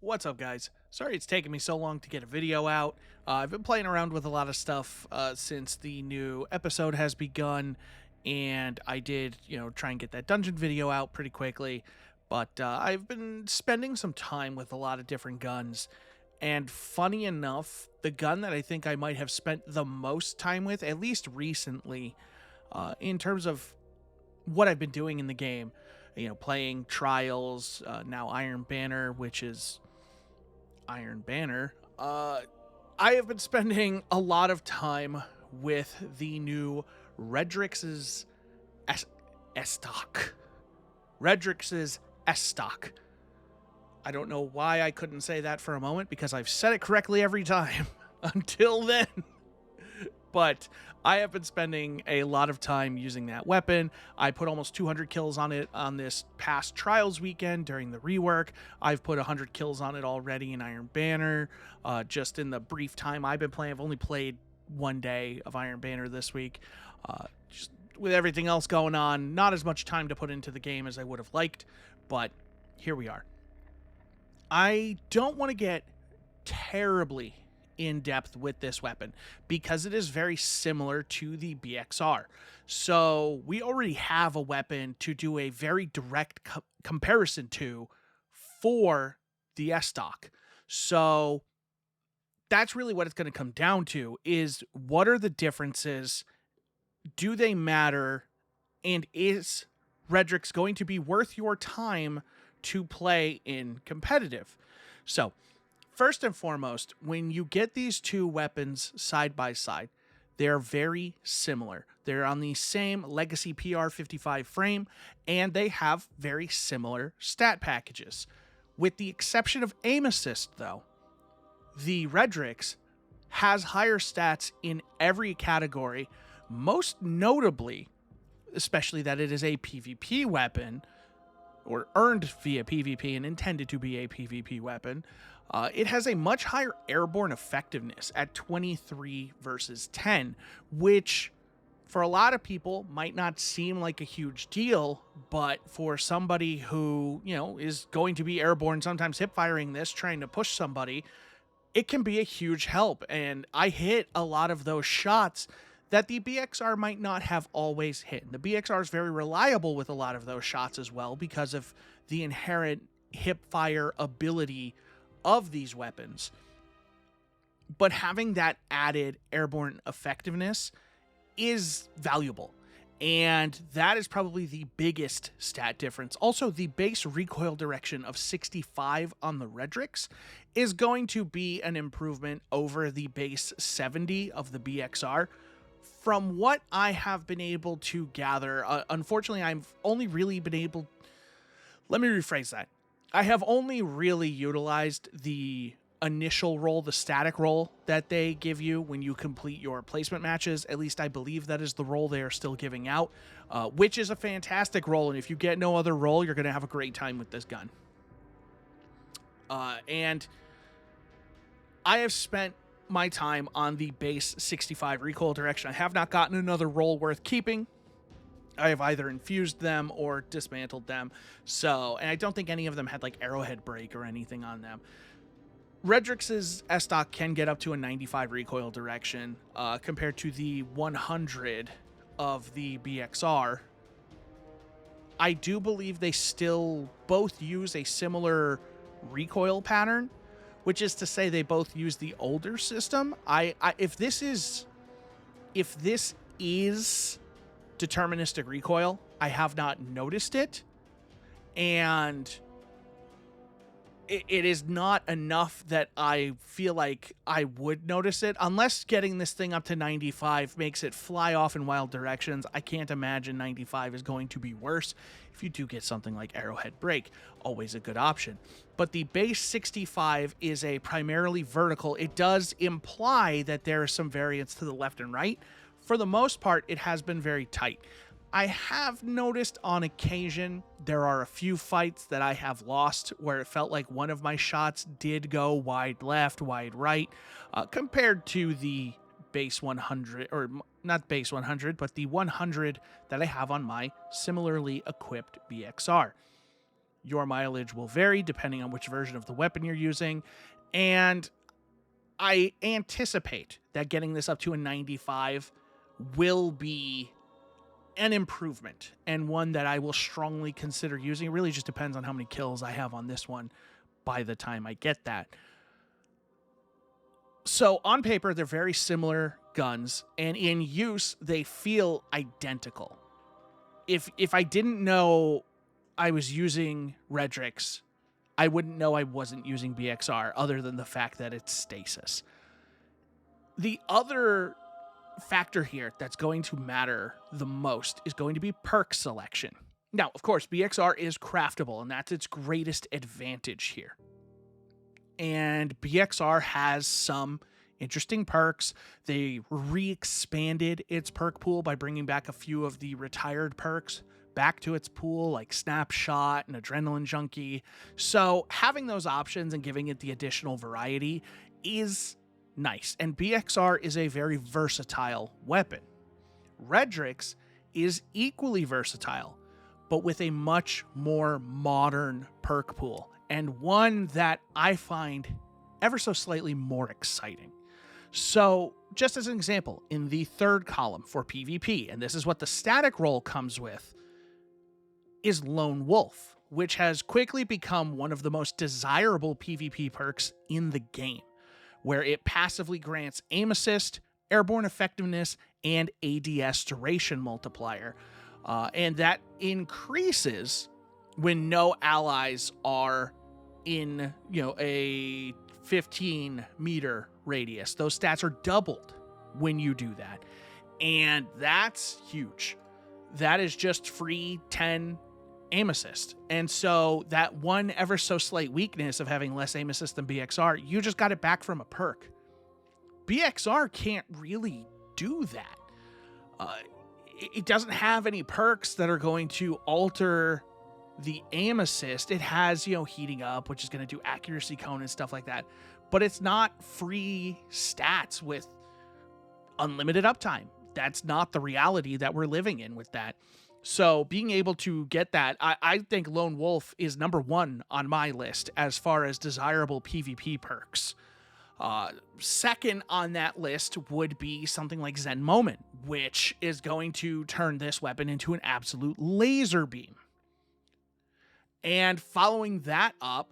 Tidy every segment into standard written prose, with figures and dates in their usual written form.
What's up, guys? Sorry it's taken me so long to get a video out. I've been playing around with a lot of stuff since the new episode has begun, and I did, try and get that dungeon video out pretty quickly. But I've been spending some time with a lot of different guns, and funny enough, the gun that I think I might have spent the most time with, at least recently, in terms of what I've been doing in the game, playing Trials, now Iron Banner, which is Iron Banner, I have been spending a lot of time with the new Redrix's Estoc. Redrix's Estoc. I don't know why I couldn't say that for a moment, because I've said it correctly every time until then. But I have been spending a lot of time using that weapon. I put almost 200 kills on it on this past Trials weekend during the rework. I've put 100 kills on it already in Iron Banner. Just in the brief time I've been playing, I've only played one day of Iron Banner this week. Just with everything else going on, not as much time to put into the game as I would have liked, but here we are. I don't want to get terribly in depth with this weapon because it is very similar to the BXR. So we already have a weapon to do a very direct comparison to for the Estoc. So that's really what it's going to come down to, is what are the differences? Do they matter? And is Redrix going to be worth your time to play in competitive? So first and foremost, when you get these two weapons side by side, they're very similar. They're on the same legacy BXR-55 frame, and they have very similar stat packages. With the exception of aim assist, though, the Redrix has higher stats in every category, most notably, especially that it is a PvP weapon, or earned via PvP and intended to be a PvP weapon. It has a much higher airborne effectiveness at 23 versus 10, which for a lot of people might not seem like a huge deal, but for somebody who, is going to be airborne, sometimes hip firing this, trying to push somebody, it can be a huge help. And I hit a lot of those shots that the BXR might not have always hit. The BXR is very reliable with a lot of those shots as well because of the inherent hip fire ability of these weapons. But having that added airborne effectiveness is valuable. And that is probably the biggest stat difference. Also, the base recoil direction of 65 on the Redrix is going to be an improvement over the base 70 of the BXR. From what I have been able to gather, unfortunately, I've only really been able... Let me rephrase that. I have only really utilized the initial roll, the static roll that they give you when you complete your placement matches. At least I believe that is the roll they are still giving out, which is a fantastic roll. And if you get no other roll, you're going to have a great time with this gun. And I have spent my time on the base 65 recoil direction. I have not gotten another roll worth keeping. I have either infused them or dismantled them. So, and I don't think any of them had like arrowhead break or anything on them. Redrix's Estoc can get up to a 95 recoil direction compared to the 100 of the BXR. I do believe they still both use a similar recoil pattern, which is to say they both use the older system. If this is deterministic recoil, I have not noticed it, and it is not enough that I feel like I would notice it, unless getting this thing up to 95 makes it fly off in wild directions. I can't imagine 95 is going to be worse. If you do get something like arrowhead break, always a good option. But the base 65 is a primarily vertical. It does imply that there is some variance to the left and right. For the most part, it has been very tight. I have noticed on occasion there are a few fights that I have lost where it felt like one of my shots did go wide left, wide right, compared to the base 100, or not base 100, but the 100 that I have on my similarly equipped BXR. Your mileage will vary depending on which version of the weapon you're using. And I anticipate that getting this up to a 95 will be an improvement, and one that I will strongly consider using. It really just depends on how many kills I have on this one by the time I get that. So on paper, they're very similar guns, and in use, they feel identical. If I didn't know I was using Redrix, I wouldn't know I wasn't using BXR, other than the fact that it's stasis. The other factor here that's going to matter the most is going to be perk selection. Now, of course, BXR is craftable, and that's its greatest advantage here. And BXR has some interesting perks. They re-expanded its perk pool by bringing back a few of the retired perks back to its pool, like Snapshot and Adrenaline Junkie. So having those options and giving it the additional variety is nice. And BXR is a very versatile weapon. Redrix is equally versatile, but with a much more modern perk pool, and one that I find ever so slightly more exciting. So, just as an example, in the third column for PvP, and this is what the static roll comes with, is Lone Wolf, which has quickly become one of the most desirable PvP perks in the game, where it passively grants aim assist, airborne effectiveness, and ADS duration multiplier. And that increases when no allies are in, a 15-meter radius. Those stats are doubled when you do that. And that's huge. That is just free 10 aim assist. And so that one ever so slight weakness of having less aim assist than BXR, you just got it back from a perk. BXR can't really do that. It doesn't have any perks that are going to alter the aim assist. It has, heating up, which is going to do accuracy cone and stuff like that. But it's not free stats with unlimited uptime. That's not the reality that we're living in with that. So being able to get that, I think Lone Wolf is number one on my list as far as desirable PvP perks. Second on that list would be something like Zen Moment, which is going to turn this weapon into an absolute laser beam. And following that up,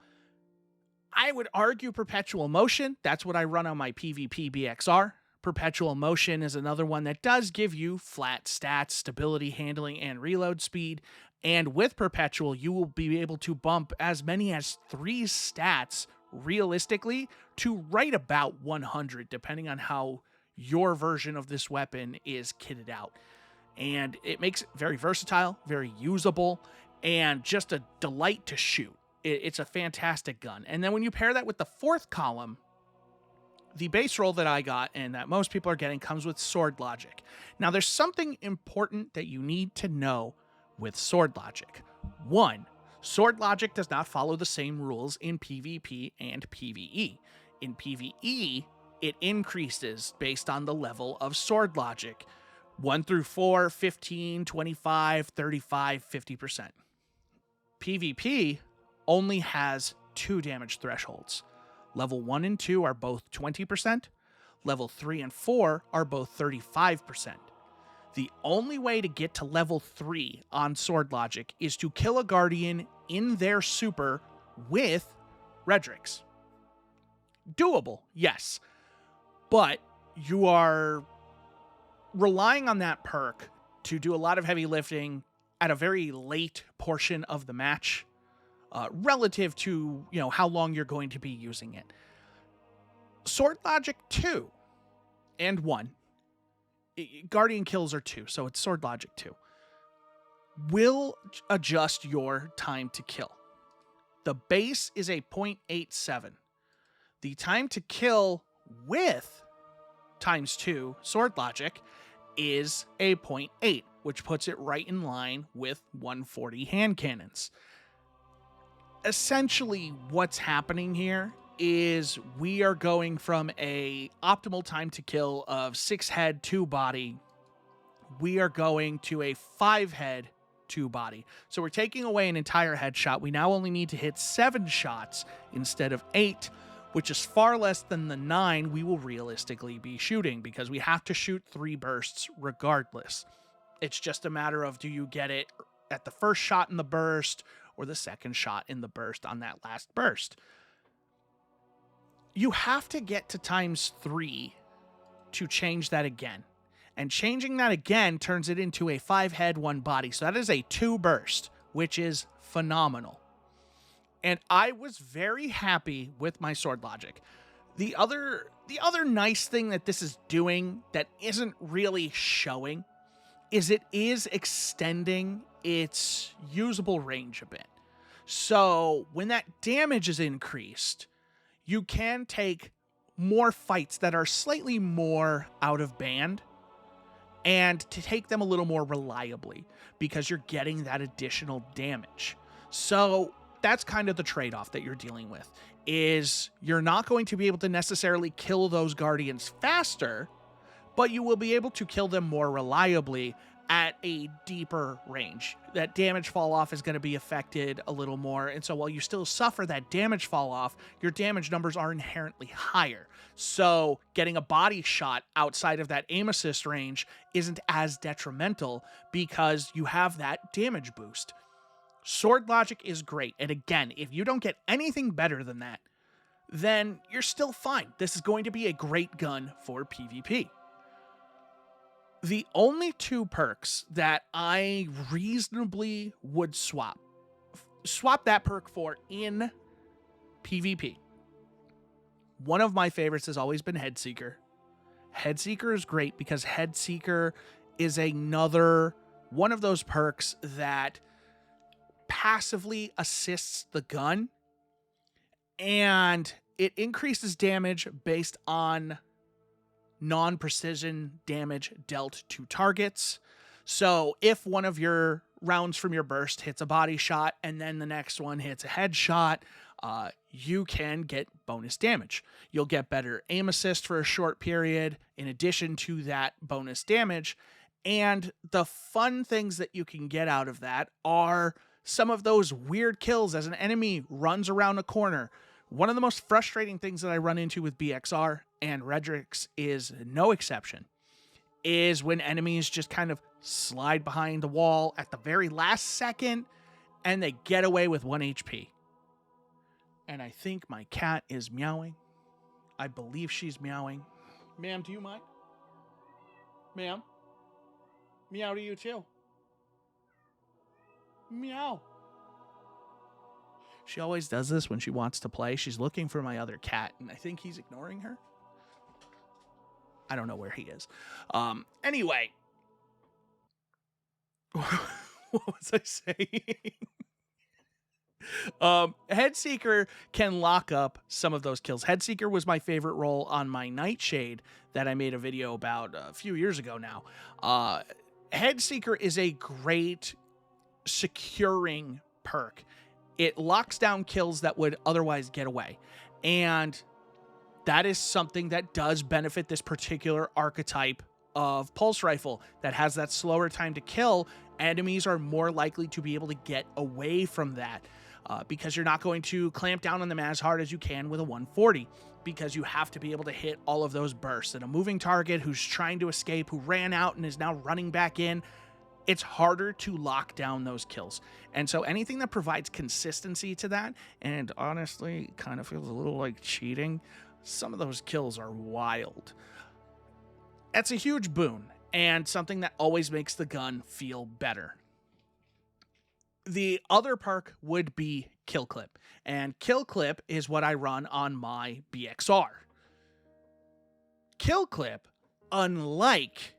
I would argue Perpetual Motion. That's what I run on my PvP BXR. Perpetual Motion is another one that does give you flat stats, stability, handling, and reload speed. And with Perpetual, you will be able to bump as many as 3 stats realistically to right about 100, depending on how your version of this weapon is kitted out. And it makes it very versatile, very usable, and just a delight to shoot. It's a fantastic gun. And then when you pair that with the fourth column, the base roll that I got and that most people are getting comes with Sword Logic. Now, there's something important that you need to know with Sword Logic. One, Sword Logic does not follow the same rules in PvP and PvE. In PvE, it increases based on the level of Sword Logic. 1 through 4, 15, 25, 35, 50%. PvP only has 2 damage thresholds. Level 1 and 2 are both 20%. Level 3 and 4 are both 35%. The only way to get to level 3 on Sword Logic is to kill a Guardian in their super with Redrix. Doable, yes. But you are relying on that perk to do a lot of heavy lifting at a very late portion of the match, relative to, how long you're going to be using it. Sword Logic 2 and 1, Guardian kills are 2, so it's Sword Logic 2, will adjust your time to kill. The base is a 0.87. The time to kill with times 2 Sword Logic is a 0.8, which puts it right in line with 140 hand cannons. Essentially, what's happening here is we are going from a optimal time to kill of 6 head, 2 body. We are going to a 5 head, 2 body. So we're taking away an entire headshot. We now only need to hit 7 shots instead of 8, which is far less than the 9 we will realistically be shooting, because we have to shoot 3 bursts regardless. It's just a matter of, do you get it at the first shot in the burst or the second shot in the burst on that last burst? You have to get to ×3 to change that again. And changing that again turns it into a 5 head, 1 body. So that is a 2 burst, which is phenomenal. And I was very happy with my sword logic. The other nice thing that this is doing that isn't really showing is it is extending its usable range a bit. So when that damage is increased, you can take more fights that are slightly more out of band and to take them a little more reliably, because you're getting that additional damage. So that's kind of the trade-off that you're dealing with, is you're not going to be able to necessarily kill those guardians faster, but you will be able to kill them more reliably at a deeper range. That damage fall off is going to be affected a little more, and so while you still suffer that damage fall off, your damage numbers are inherently higher. So getting a body shot outside of that aim assist range isn't as detrimental because you have that damage boost. Sword logic is great, and again, if you don't get anything better than that, then you're still fine. This is going to be a great gun for PvP. The only 2 perks that I reasonably would swap that perk for in PvP. One of my favorites has always been Headseeker. Headseeker is great because Headseeker is another one of those perks that passively assists the gun, and it increases damage based on non-precision damage dealt to targets. So if one of your rounds from your burst hits a body shot and then the next one hits a headshot, you can get bonus damage. You'll get better aim assist for a short period in addition to that bonus damage. And the fun things that you can get out of that are some of those weird kills as an enemy runs around a corner. One of the most frustrating things that I run into with BXR, and Redrix is no exception, is when enemies just kind of slide behind the wall at the very last second and they get away with 1 HP. And I think my cat is meowing. I believe she's meowing. Ma'am, do you mind? Ma'am? Meow to you too. Meow. She always does this when she wants to play. She's looking for my other cat, and I think he's ignoring her. I don't know where he is. Anyway. What was I saying? Headseeker can lock up some of those kills. Headseeker was my favorite role on my Nightshade that I made a video about a few years ago now. Headseeker is a great securing perk. It locks down kills that would otherwise get away. And that is something that does benefit this particular archetype of pulse rifle that has that slower time to kill. Enemies are more likely to be able to get away from that because you're not going to clamp down on them as hard as you can with a 140, because you have to be able to hit all of those bursts. And a moving target who's trying to escape, who ran out and is now running back in, it's harder to lock down those kills. And so anything that provides consistency to that, and honestly kind of feels a little like cheating, some of those kills are wild. That's a huge boon and something that always makes the gun feel better. The other perk would be Kill Clip, and Kill Clip is what I run on my BXR. Kill Clip, unlike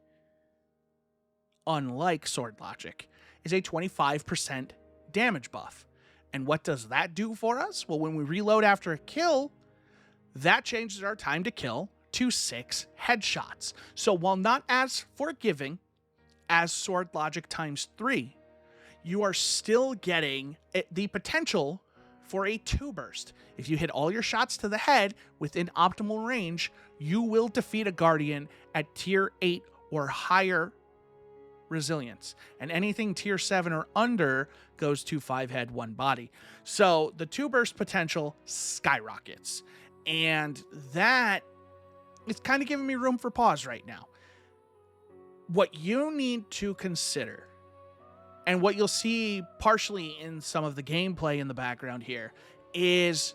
Sword Logic, is a 25% damage buff. And what does that do for us? Well, when we reload after a kill, that changes our time to kill to 6 headshots. So while not as forgiving as Sword Logic ×3, you are still getting the potential for a 2 burst. If you hit all your shots to the head within optimal range, you will defeat a Guardian at tier 8 or higher resilience, and anything tier 7 or under goes to 5 head, 1 body. So the 2 burst potential skyrockets, and that is kind of giving me room for pause right now. What you need to consider, and what you'll see partially in some of the gameplay in the background here, is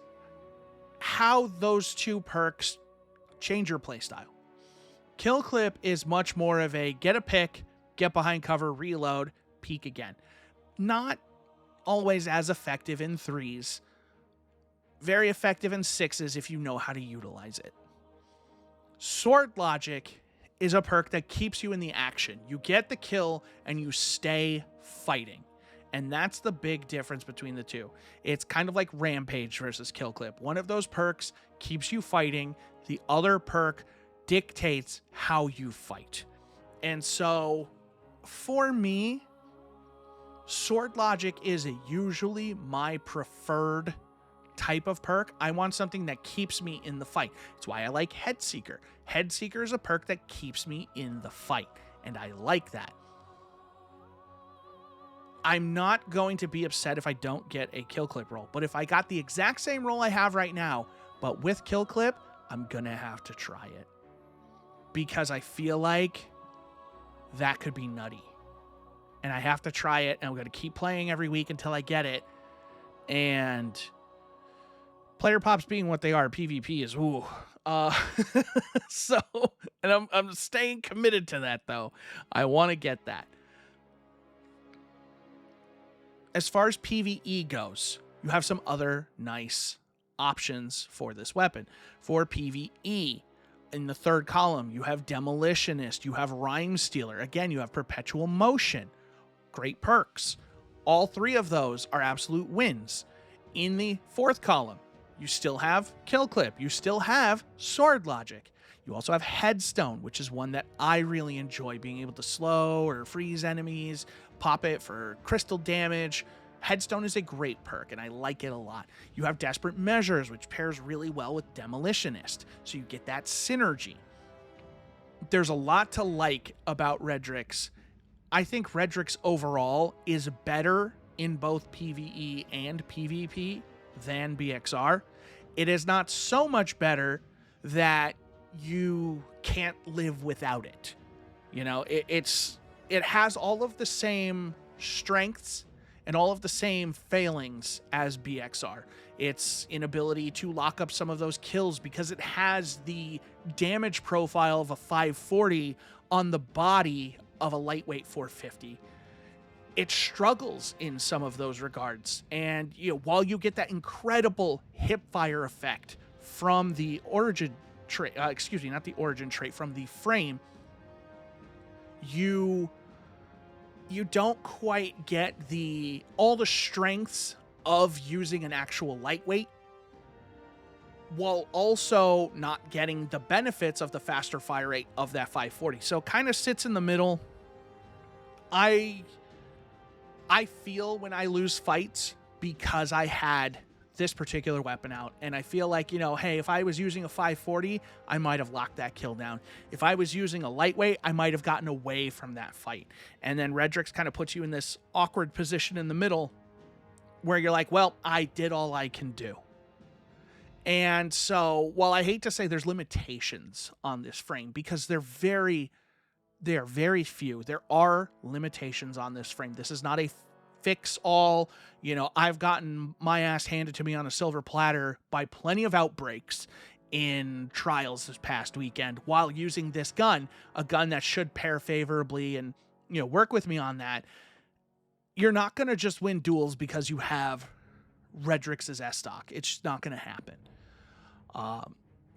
how those 2 perks change your playstyle. Kill Clip is much more of a get a pick, get behind cover, reload, peek again. Not always as effective in 3s. Very effective in 6s if you know how to utilize it. Sword Logic is a perk that keeps you in the action. You get the kill and you stay fighting. And that's the big difference between the two. It's kind of like Rampage versus Kill Clip. One of those perks keeps you fighting. The other perk dictates how you fight. And so for me, Sword Logic is usually my preferred type of perk. I want something that keeps me in the fight. It's why I like Head Seeker. Head Seeker is a perk that keeps me in the fight, and I like that. I'm not going to be upset if I don't get a Kill Clip roll, but if I got the exact same roll I have right now, but with Kill Clip, I'm gonna have to try it. Because I feel like that could be nutty. And I have to try it, and I'm gonna keep playing every week until I get it. And player pops being what they are, PvP is ooh. So, and I'm staying committed to that though. I want to get that. As far as PvE goes, you have some other nice options for this weapon. For PvE, in the third column, you have Demolitionist, you have Rhyme Stealer. Again, you have Perpetual Motion. Great perks. All 3 of those are absolute wins. In the fourth column, you still have Kill Clip. You still have Sword Logic. You also have Headstone, which is one that I really enjoy, being able to slow or freeze enemies, pop it for crystal damage. Headstone is a great perk, and I like it a lot. You have Desperate Measures, which pairs really well with Demolitionist, so you get that synergy. There's a lot to like about Redrix. I think Redrix overall is better in both PvE and PvP than BXR. It is not so much better that you can't live without it. You know, it has all of the same strengths and all of the same failings as BXR. Its inability to lock up some of those kills because it has the damage profile of a 540 on the body of a lightweight 450. It struggles in some of those regards. And while you get that incredible hip fire effect from the origin trait, not the origin trait, from the frame, you don't quite get all the strengths of using an actual lightweight, while also not getting the benefits of the faster fire rate of that 540. So it kind of sits in the middle. I feel when I lose fights because I had this particular weapon out, and I feel like, hey, if I was using a 540, I might have locked that kill down. If I was using a lightweight, I might have gotten away from that fight. And then Redrix kind of puts you in this awkward position in the middle where you're like, well, I did all I can do. And so, while I hate to say there's limitations on this frame, because they are very few. There are limitations on this frame. This is not a fix all. I've gotten my ass handed to me on a silver platter by plenty of outbreaks in trials this past weekend while using this gun, a gun that should pair favorably and, work with me on that. You're not going to just win duels because you have Redrix's Estoc. It's just not going to happen.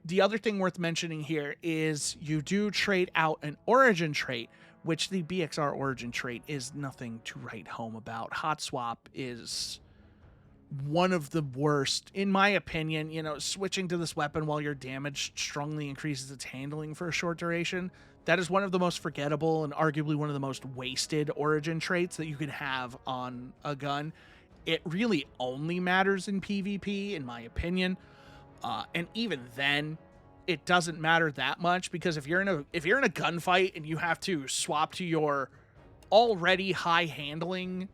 The other thing worth mentioning here is you do trade out an origin trait, which the BXR origin trait is nothing to write home about. Hot Swap is one of the worst, in my opinion. Switching to this weapon while you're damaged strongly increases its handling for a short duration. That is one of the most forgettable and arguably one of the most wasted origin traits that you can have on a gun. It really only matters in PvP, in my opinion. And even then, it doesn't matter that much, because if you're in a gunfight and you have to swap to your already high handling,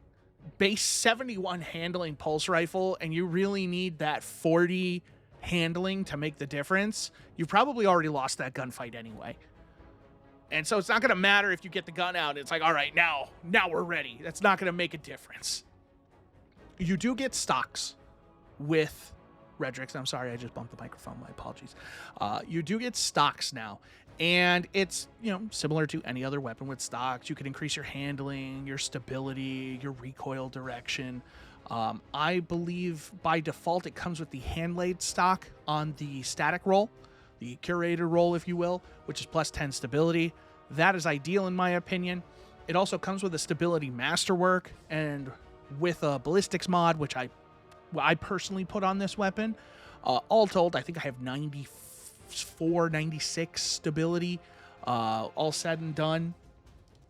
base 71 handling pulse rifle, and you really need that 40 handling to make the difference, you've probably already lost that gunfight anyway. And so it's not going to matter if you get the gun out. It's like, all right, now we're ready. That's not going to make a difference. You do get stocks with Redrix. I'm sorry, I just bumped the microphone. My apologies. You do get stocks now. And it's, similar to any other weapon with stocks. You can increase your handling, your stability, your recoil direction. I believe by default it comes with the hand-laid stock on the static roll, the curated roll, if you will, which is plus 10 stability. That is ideal in my opinion. It also comes with a stability masterwork and with a ballistics mod, which I personally put on this weapon. All told, I think I have 94, 96 stability, all said and done.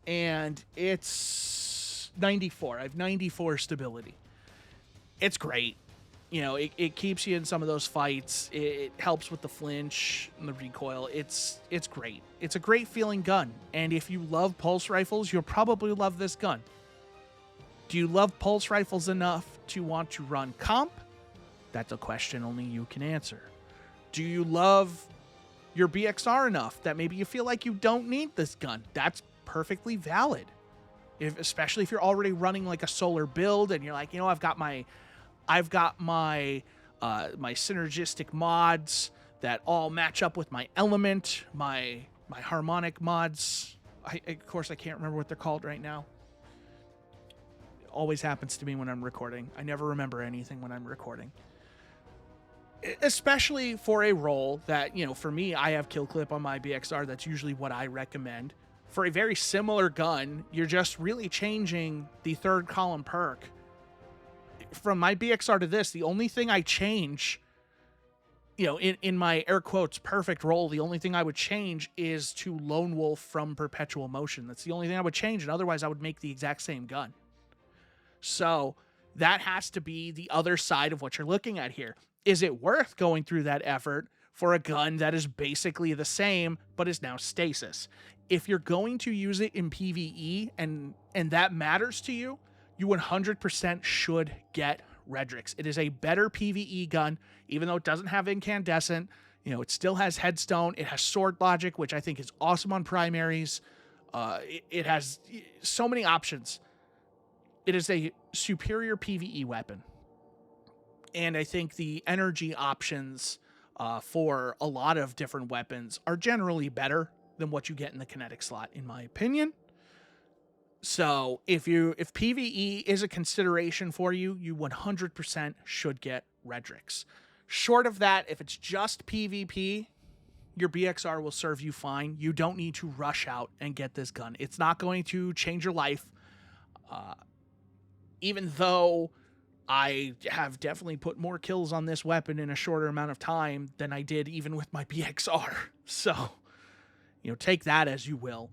And it's 94. I have 94 stability. It's great. It keeps you in some of those fights. It helps with the flinch and the recoil. It's great. It's a great feeling gun. And if you love pulse rifles, you'll probably love this gun. Do you love pulse rifles enough to want to run comp? That's a question only you can answer. Do you love your BXR enough that maybe you feel like you don't need this gun? That's perfectly valid. Especially if you're already running like a solar build and you're like, I've got my synergistic mods that all match up with my element, my harmonic mods. Of course, I can't remember what they're called right now. It always happens to me when I'm recording. I never remember anything when I'm recording. Especially for a role that, for me, I have kill clip on my BXR. That's usually what I recommend. For a very similar gun, you're just really changing the third column perk. From my BXR to this, the only thing I change, in my air quotes perfect role, the only thing I would change is to Lone Wolf from Perpetual Motion. That's the only thing I would change, and otherwise I would make the exact same gun. So that has to be the other side of what you're looking at here. Is it worth going through that effort for a gun that is basically the same, but is now stasis? If you're going to use it in PvE and that matters to you, you 100% should get Redrix. It is a better PvE gun, even though it doesn't have incandescent. It still has headstone. It has sword logic, which I think is awesome on primaries. It has so many options. It is a superior PvE weapon. And I think the energy options for a lot of different weapons are generally better than what you get in the kinetic slot, in my opinion. So if PvE is a consideration for you, you 100% should get Redrix. Short of that, if it's just PvP, your BXR will serve you fine. You don't need to rush out and get this gun. It's not going to change your life. Even though I have definitely put more kills on this weapon in a shorter amount of time than I did even with my BXR. So, take that as you will.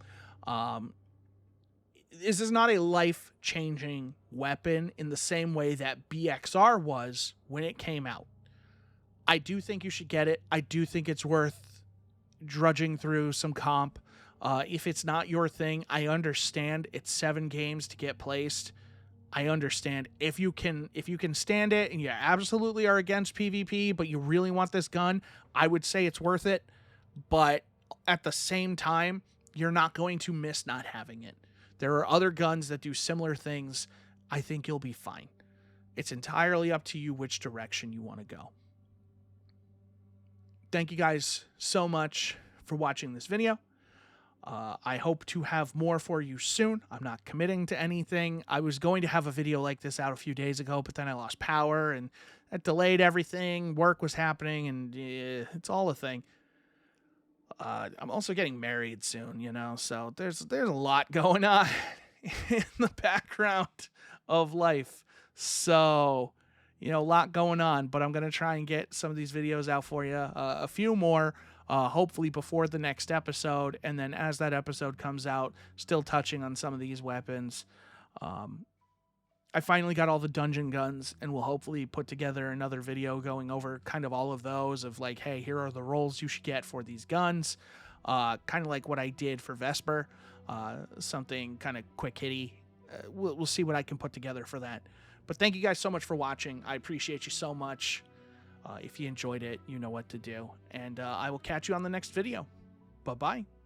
This is not a life-changing weapon in the same way that BXR was when it came out. I do think you should get it. I do think it's worth drudging through some comp. If it's not your thing, I understand. It's 7 games to get placed. I understand. If you can stand it and you absolutely are against PvP, but you really want this gun, I would say it's worth it. But at the same time, you're not going to miss not having it. There are other guns that do similar things. I think you'll be fine. It's entirely up to you which direction you want to go. Thank you guys so much for watching this video. I hope to have more for you soon. I'm not committing to anything. I was going to have a video like this out a few days ago, but then I lost power and that delayed everything. Work was happening and it's all a thing. I'm also getting married soon, so there's a lot going on in the background of life. So, a lot going on, but I'm going to try and get some of these videos out for you, a few more, hopefully before the next episode. And then as that episode comes out, still touching on some of these weapons. I finally got all the dungeon guns and we'll hopefully put together another video going over kind of all of those of like, hey, here are the rolls you should get for these guns. Kind of like what I did for Vesper. something kind of quick hitty. We'll see what I can put together for that. But thank you guys so much for watching. I appreciate you so much. If you enjoyed it, you know what to do. And I will catch you on the next video. Bye-bye.